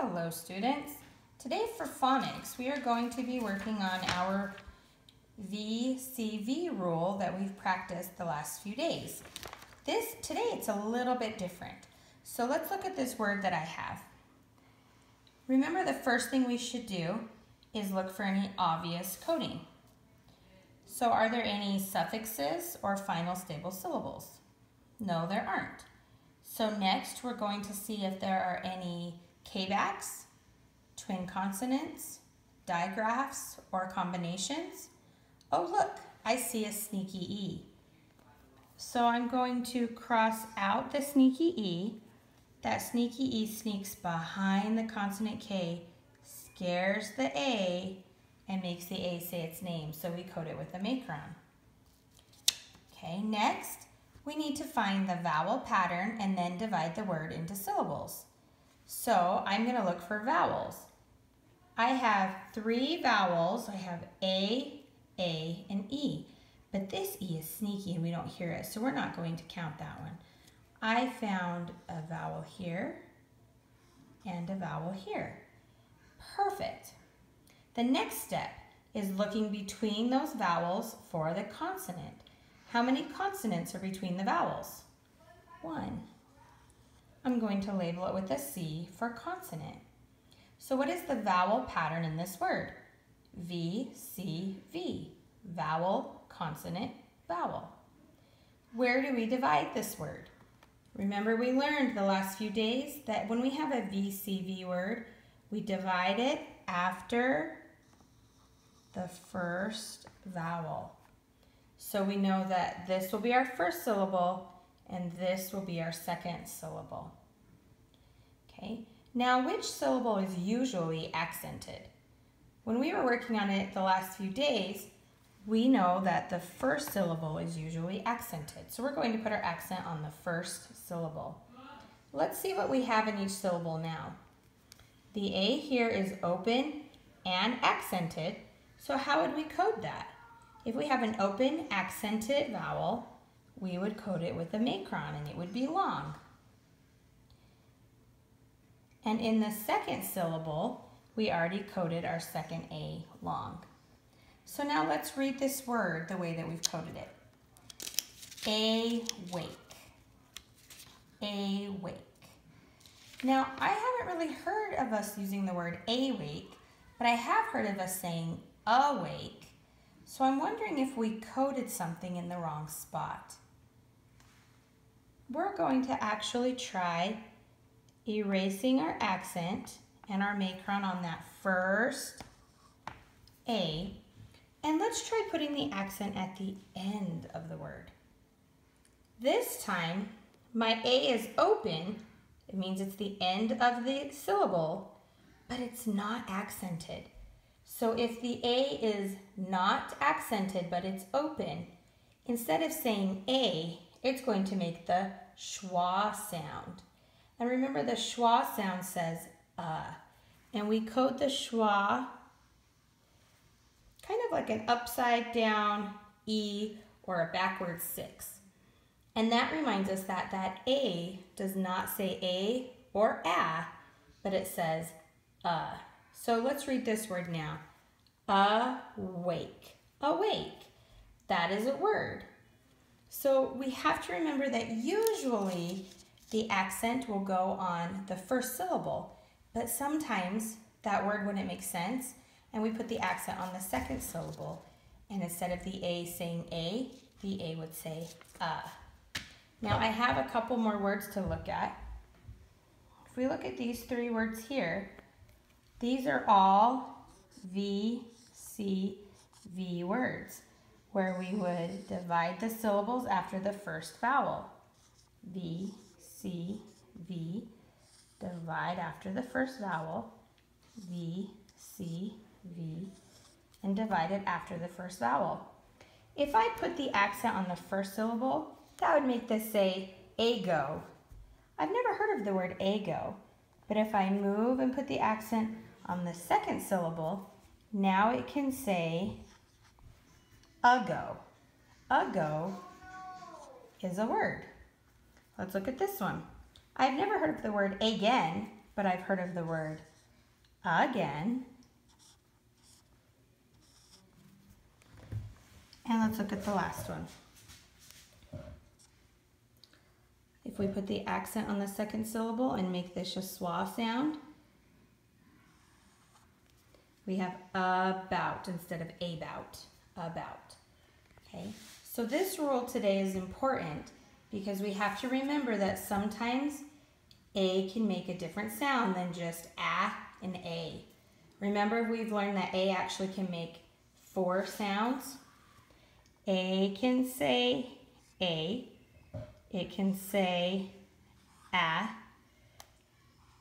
Hello students. Today for phonics we are going to be working on our VCV rule that we've practiced the last few days. Today it's a little bit different. So let's look at this word that I have. Remember, the first thing we should do is look for any obvious coding. So are there any suffixes or final stable syllables? No, there aren't. So next we're going to see if there are any K-backs, twin consonants, digraphs, or combinations. Oh look, I see a sneaky E. So I'm going to cross out the sneaky E. That sneaky E sneaks behind the consonant K, scares the A, and makes the A say its name, so we code it with a macron. Okay, next we need to find the vowel pattern and then divide the word into syllables. So I'm going to look for vowels. I have 3 vowels. I have A, and E. But this E is sneaky and we don't hear it, so we're not going to count that one. I found a vowel here and a vowel here. Perfect. The next step is looking between those vowels for the consonant. How many consonants are between the vowels? 1. I'm going to label it with a C for consonant. So what is the vowel pattern in this word? V, C, V. Vowel, consonant, vowel. Where do we divide this word? Remember, we learned the last few days that when we have a VCV word, we divide it after the first vowel. So we know that this will be our first syllable and this will be our second syllable. Okay, now which syllable is usually accented? When we were working on it the last few days, we know that the first syllable is usually accented. So we're going to put our accent on the first syllable. Let's see what we have in each syllable now. The A here is open and accented. So how would we code that? If we have an open accented vowel, we would code it with a macron and it would be long. And in the second syllable, we already coded our second A long. So now let's read this word the way that we've coded it. Awake. Awake. Now, I haven't really heard of us using the word awake, but I have heard of us saying awake. So I'm wondering if we coded something in the wrong spot. We're going to actually try erasing our accent and our macron on that first A. And let's try putting the accent at the end of the word. This time, my A is open. It means it's the end of the syllable, but it's not accented. So if the A is not accented, but it's open, instead of saying A, it's going to make the schwa sound. And remember, the schwa sound says and we code the schwa kind of like an upside down E or a backwards 6. And that reminds us that that A does not say A or A, but it says So let's read this word now. Awake. Awake. That is a word. So we have to remember that usually the accent will go on the first syllable, but sometimes that word wouldn't make sense and we put the accent on the second syllable, and instead of the A saying A, the A would say Now I have a couple more words to look at. If we look at these 3 words here, these are all VCV words, where we would divide the syllables after the first vowel. V, C, V, divide after the first vowel, V, C, V, and divide it after the first vowel. If I put the accent on the first syllable, that would make this say ago. I've never heard of the word ago, but if I move and put the accent on the second syllable, now it can say ago. Ago is a word. Let's look at this one. I've never heard of the word again, but I've heard of the word again. And let's look at the last one. If we put the accent on the second syllable and make this a schwa sound, we have about instead of about, about. Okay, so this rule today is important because we have to remember that sometimes A can make a different sound than just A and A. Remember, we've learned that A actually can make 4 sounds. A can say A, it can say A,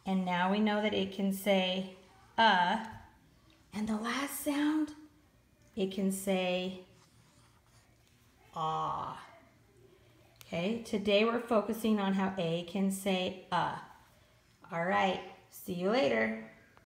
and now we know that it can say and the last sound, it can say ah. Okay, today we're focusing on how A can say All right, see you later.